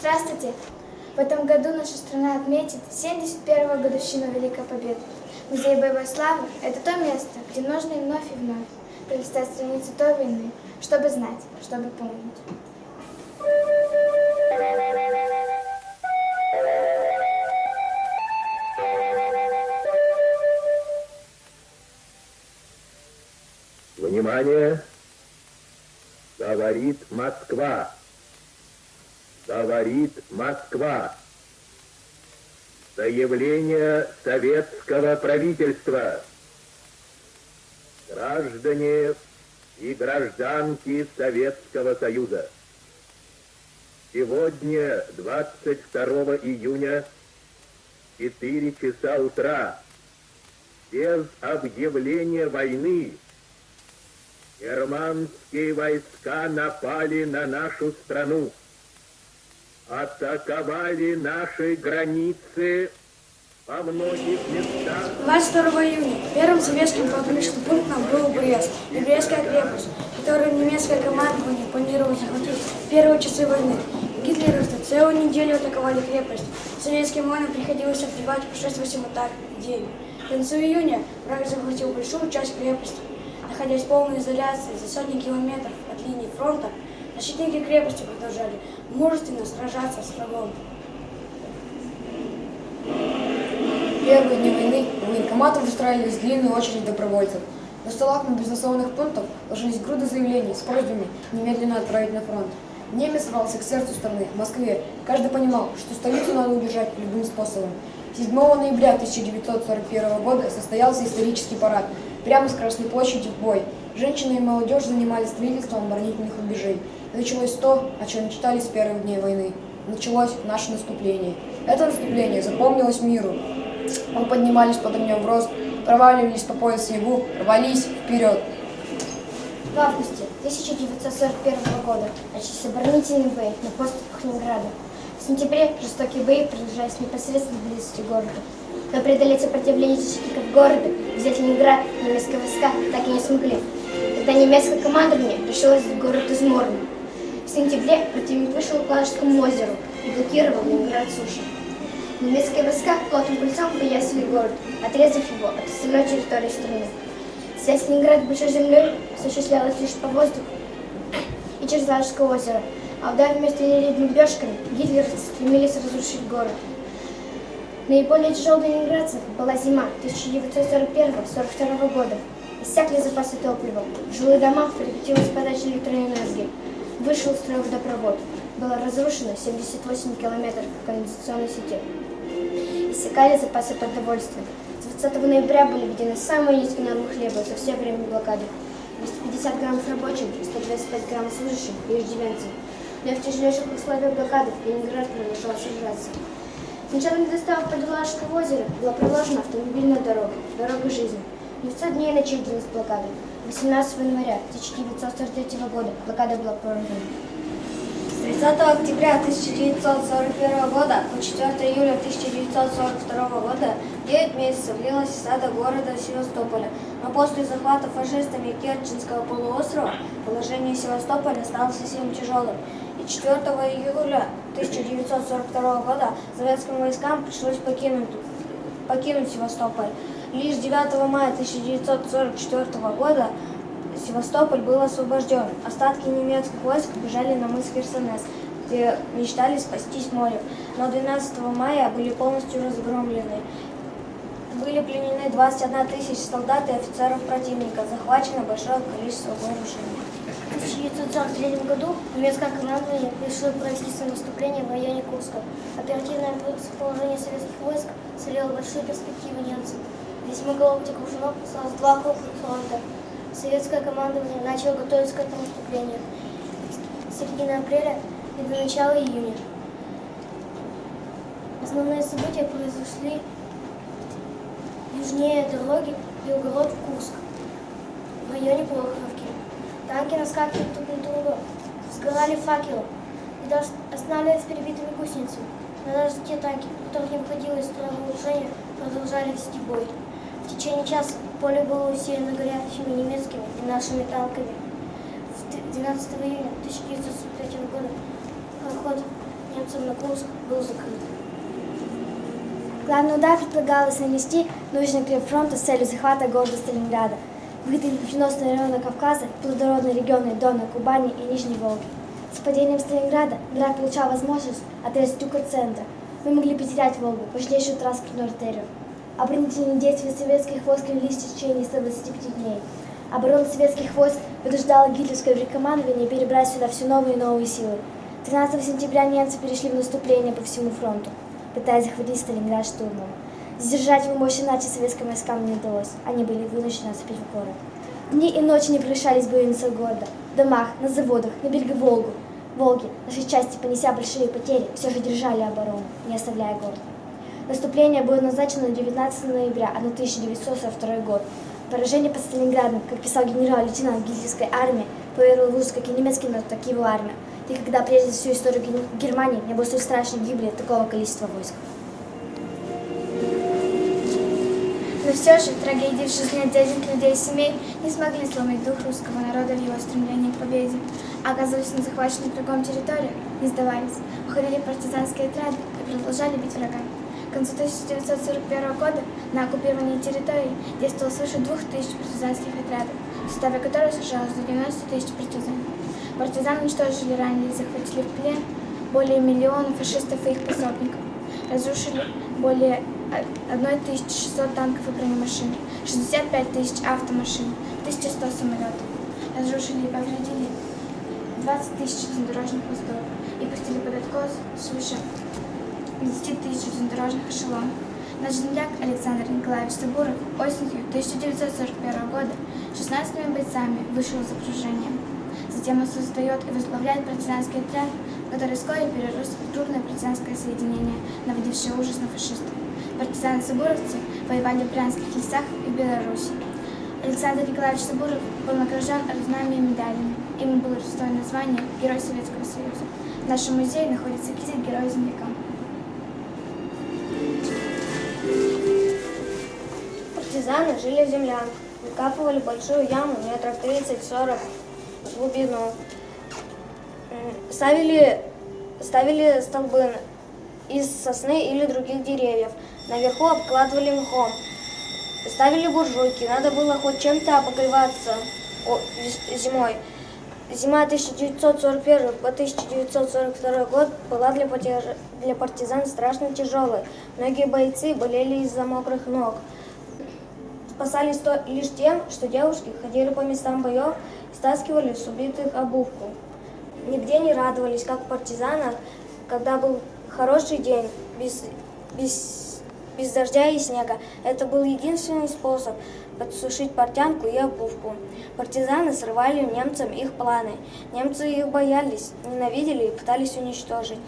Здравствуйте! В этом году наша страна отметит 71-ю годовщину Великой Победы. Музей боевой славы – это то место, где нужно и вновь пролистать страницы той войны, чтобы знать, чтобы помнить. Внимание! Говорит Москва. Говорит Москва. Заявление советского правительства. Граждане и гражданки Советского Союза. Сегодня, 22 июня, 4 часа утра, без объявления войны, германские войска напали на нашу страну, атаковали наши границы во многих местах. 22 июня первым советским пограничным пунктом был Брест и Брестская крепость, которую немецкое командование планировало захватить в первые часы войны. Гитлеровцы целую неделю атаковали крепость. Советским воинам приходилось отбивать по 6-8 атак в день. К концу июня враг захватил большую часть крепости. Находясь в полной изоляции за сотни километров от линии фронта, защитники крепости продолжали мужественно сражаться с врагом. В первые дни войны у военкоматов выстраивались длинную очередь добровольцев. На столах мобилизационных пунктов ложились груды заявлений с просьбами немедленно отправить на фронт. Немец рвался к сердцу страны, в Москве. Каждый понимал, что столицу надо удержать любым способом. 7 ноября 1941 года состоялся исторический парад. Прямо с Красной площади в бой. Женщины и молодежь занимались строительством оборонительных рубежей. И началось то, о чем читали с первых дней войны. Началось наше наступление. Это наступление запомнилось миру. Мы поднимались под огнем в рост, проваливались по пояс в снегу, рвались вперед. В августе 1941 года начались оборонительные бои на подступах Ленинграда. В сентябре жестокие бои продолжались в непосредственной близости города. Но преодолеть сопротивление защитников города, взять Ленинград, немецкие войска так и не смогли. Тогда немецкое командование решило взять город измором. В сентябре противник вышел к Ладожскому озеру и блокировал Ленинград суши. Немецкие войска плотным кольцом поясали город, отрезав его от остальной территории страны. Связь с Ленинградом с большой землей осуществлялась лишь по воздуху и через Ладожское озеро, а ударными артиллерийскими бомбежками гитлеровцы стремились разрушить город. Наиболее тяжелой для ленинградцев была зима 1941-1942 года. Иссякли запасы топлива, в жилые дома прекратилась подача электроэнергии, вышел из строя водопровод, было разрушено 78 километров канализационной сети. Иссякали запасы продовольствия. С 20 ноября были введены самые низкие нормы хлеба за все время блокады. 250 граммов рабочим, 125 граммов служащим и иждивенцам. Но и в тяжелейших условиях блокады Ленинград продолжал сражаться. С началом доставок под Ладожского озера была проложена автомобильная дорога, дорога жизни. 900 дней ночей длилась блокада. 18 января 1943 года блокада была прорвана. С 30 октября 1941 года по 4 июля 1942 года 9 месяцев длилась осада города Севастополя. Но после захвата фашистами Керченского полуострова положение Севастополя стало совсем тяжелым. И 4 июля 1942 года советским войскам пришлось покинуть Севастополь. Лишь 9 мая 1944 года Севастополь был освобожден. Остатки немецких войск бежали на мыс Херсонес, где мечтали спастись морем. Но 12 мая были полностью разгромлены. Были пленены 21 тысяча солдат и офицеров противника. Захвачено большое количество вооружений. В 1943 году немецкое командование решило провести свое наступление в районе Курска. Оперативное расположение советских войск сулило большие перспективы немцам. Здесь могло быть окружено сразу 2 крупных фронта. Советское командование начало готовиться к этому наступлению с середины апреля и до начала июня. Основные события произошли южнее дороги Белгород-Курск, в районе Прохоровки. Танки наскакивали друг на друга, сгорали факелы и даже останавливались перебитыми гусеницами. Но даже те танки, которых не выходило из строя вооружения, продолжали вести бой. В течение часа поле было усеяно горящими немецкими и нашими танками. 12 июня 1943 года проход немцам на Курск был закрыт. Главный удар предполагалось нанести на южный край фронта с целью захвата города Сталинграда, выхода в переносные районы Кавказа, плодородные регионы Дона, Кубани и Нижней Волги. С падением Сталинграда враг получал возможность отрезать юг от центра. Мы могли потерять Волгу, важнейшую транспортную артерию. Оборонительные действия советских войск велись в течение 125 дней. Оборона советских войск вынуждала гитлеровское командование перебрать сюда все новые и новые силы. 13 сентября немцы перешли в наступление по всему фронту, пытаясь захватить Сталинград штурмом. Сдержать его мощи начать советским войскам не удалось. Они были вынуждены отступить в город. Дни и ночи не прекращались бои на города. В домах, на заводах, на берегу Волги. Наши части, понеся большие потери, все же держали оборону, не оставляя город. Наступление было назначено на 19 ноября 1942 год. Поражение под Сталинградом, как писал генерал-лейтенант гитлеровской армии, поверил в ужас как и немецкий народ, так и его армия. Никогда прежде всю историю Германии не было столь страшной гибели такого количества войск. Но все же трагедии в жизни отдельных людей и семей не смогли сломить дух русского народа в его стремлении к победе. Оказываясь на захваченных врагом территории, не сдавались, уходили партизанские отряды и продолжали бить врага. К концу 1941 года на оккупированной территории действовало свыше 2000 партизанских отрядов, в составе которых сражалось до 90 тысяч партизан. Партизаны уничтожили, ранили и захватили в плен более миллиона фашистов и их пособников, разрушили более 1600 танков и бронемашин, 65 тысяч автомашин, 1100 самолетов. Разрушили и повредили 20 тысяч железнодорожных мостов и пустили под откос свыше 10 тысяч железнодорожных эшелонов. Наш земляк Александр Николаевич Сабуров осенью 1941 года 16 бойцами вышел из окружения. Затем он создает и возглавляет партизанский отряд, который вскоре перерос в крупное партизанское соединение, наводившее ужас на фашистов. Партизаны-сабуровцы воевали в брянских лесах и в Беларуси. Александр Николаевич Сабуров был награжден орденами и медалями. Ему было удостоено звание Герой Советского Союза. В нашем музее находится китель Героя земляка. Партизаны жили в землянках, выкапывали большую яму метров 30-40 в глубину. Ставили столбы из сосны или других деревьев. Наверху обкладывали мхом. Ставили буржуйки. Надо было хоть чем-то обогреваться зимой. Зима 1941 по 1942 год была для партизан страшно тяжелой. Многие бойцы болели из-за мокрых ног. Спасались лишь тем, что девушки ходили по местам боев и стаскивали с убитых обувку. Нигде не радовались, как партизанам, когда был хороший день, без дождя и снега. Это был единственный способ подсушить портянку и обувку. Партизаны срывали немцам их планы. Немцы их боялись, ненавидели и пытались уничтожить.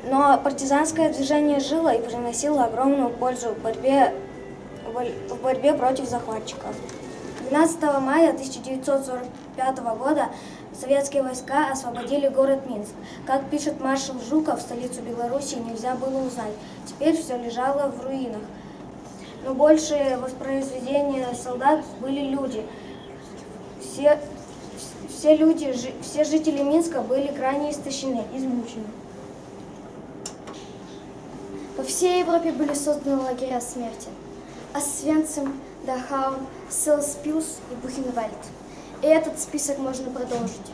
Но партизанское движение жило и приносило огромную пользу в борьбе против захватчиков. 12 мая 1945 года советские войска освободили город Минск. Как пишет маршал Жуков, столицу Белоруссии нельзя было узнать. Теперь все лежало в руинах. Но большее воспроизведение солдат были люди. Все жители Минска были крайне истощены, измучены. По всей Европе были созданы лагеря смерти. Освенцим, Дахау, Селспилс и Бухенвальд. И этот список можно продолжить.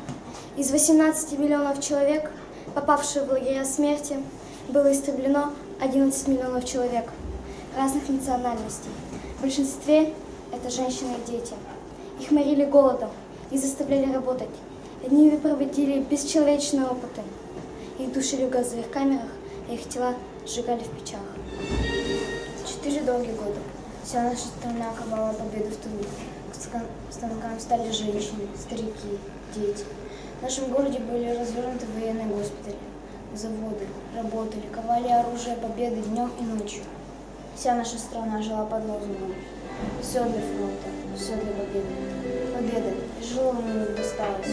Из 18 миллионов человек, попавших в лагеря смерти, было истреблено 11 миллионов человек разных национальностей. В большинстве это женщины и дети. Их морили голодом и заставляли работать. Одни проводили бесчеловечные опыты. Их душили в газовых камерах, а их тела сжигали в печах. 4 долгих года вся наша страна ковала победу в тылу. К станкам стали женщины, старики, дети. В нашем городе были развернуты военные госпитали, заводы, работали, ковали оружие победы днем и ночью. Вся наша страна жила под лозунгом: все для фронта, все для победы. Победа тяжело нам не досталась.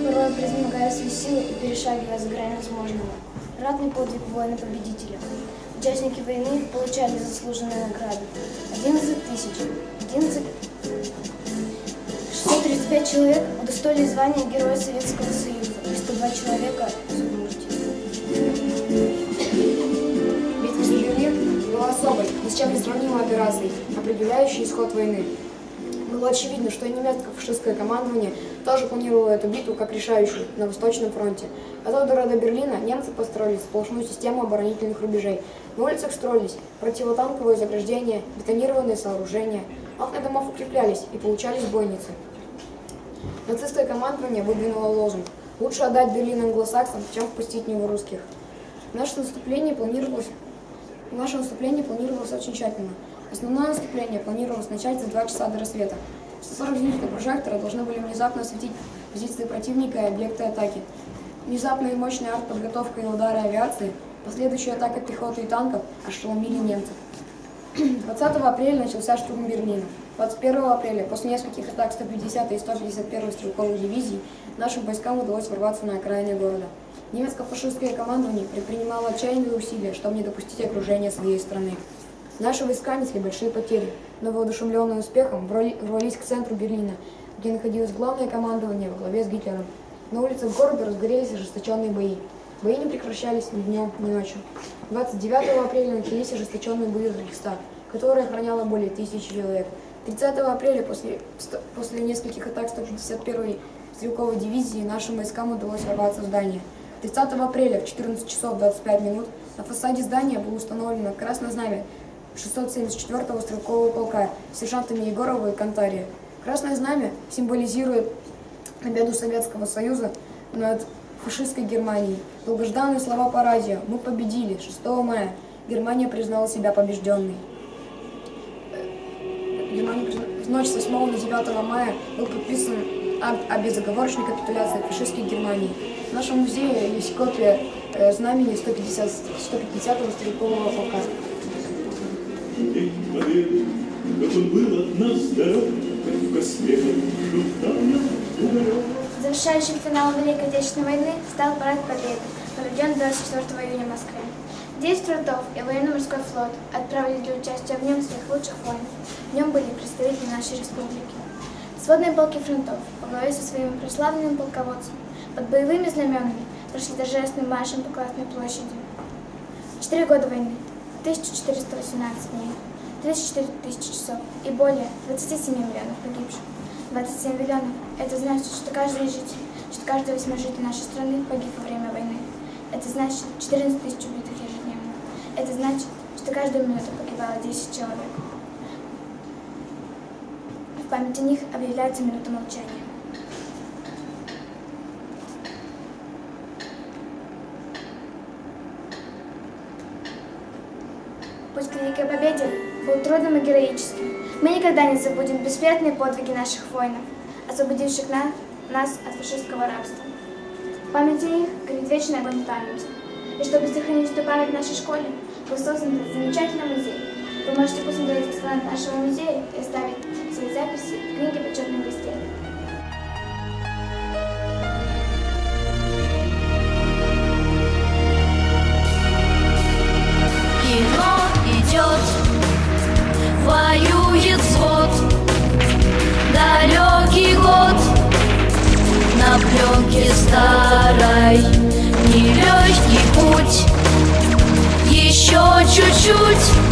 Порой превозмогая свои силы и перешагивая за грань возможного. Ратный подвиг воина-победителя. Участники войны получали заслуженные награды. 635 человек удостоили звания Героя Советского Союза и 120 два человека смерти. Битва за Берлин была особой, ни с чем не сравнимой операцией, определяющей исход войны. Было очевидно, что и немецкое фашистское командование тоже планировало эту битву как решающую на Восточном фронте. От Одера до Берлина немцы построили сплошную систему оборонительных рубежей. На улицах строились противотанковые заграждения, бетонированные сооружения. Окна домов укреплялись и получались бойницы. Нацистское командование выдвинуло лозунг «Лучше отдать Берлин англосаксам, чем впустить в него русских». Наше наступление планировалось очень тщательно. Основное наступление планировалось начать за 2 часа до рассвета. 140 зенитных прожекторов должны были внезапно осветить позиции противника и объекты атаки. Внезапная и мощная артподготовка и удары авиации, последующая атака пехоты и танков ошеломили немцев. 20 апреля начался штурм Берлина. 21 апреля, после нескольких атак 150 и 151 стрелковых дивизий, нашим войскам удалось ворваться на окраины города. Немецко-фашистское командование предпринимало отчаянные усилия, чтобы не допустить окружения своей страны. Наши войска несли большие потери, но воодушевленные успехом ворвались к центру Берлина, где находилось главное командование во главе с Гитлером. На улицах города разгорелись ожесточенные бои. Бои не прекращались ни днем, ни ночью. 29 апреля начались ожесточенные бои в Рейхстаг, которые охраняло более 1000 человек. 30 апреля после нескольких атак 151-й стрелковой дивизии нашим войскам удалось ворваться в здание. 30 апреля в 14 часов 25 минут на фасаде здания было установлено красное знамя 674-го стрелкового полка с сержантами Егоровым и Кантарией. Красное знамя символизирует победу Советского Союза над фашистской Германией. Долгожданные слова по радио «Мы победили» 6 мая. Германия признала себя побежденной. В ночь с 8 на 9 мая был подписан акт о безоговорочной капитуляции фашистской Германии. В нашем музее есть копия знамени 150-го стрелкового полка. День победы, как он был от нас далек, как в косметах шептал уголек. Завершающим финалом Великой Отечественной войны стал парад Победы, проведен 24 июня в Москве. 10 фронтов и военно-морской флот отправили для участия в нем своих лучших воинов. В нем были представители нашей республики. Сводные полки фронтов во главе со своим прославленным полководцем под боевыми знаменами прошли торжественным маршем по Красной площади. 4 года войны, 1418 дней, 34 тысячи часов и более 27 миллионов погибших. 27 миллионов – это значит, что каждый житель, что каждый 8 житель нашей страны погиб во время войны. Это значит 14 тысяч убитых ежедневно. Это значит, что каждую минуту погибало 10 человек. В память о них объявляется минута молчания. Путь к Великой Победе был трудным и героическим. Мы никогда не забудем бессмертные подвиги наших воинов, освободивших нас от фашистского рабства. В память о них горит вечный огонь памяти. И чтобы сохранить эту память в нашей школе, был создан этот замечательный музей. Вы можете посмотреть экспонат нашего музея и оставить свои записи в книге «Почетных гостей». Кино идет, воюет взвод, далекий год, на пленке старой, нелегкий путь, еще чуть-чуть.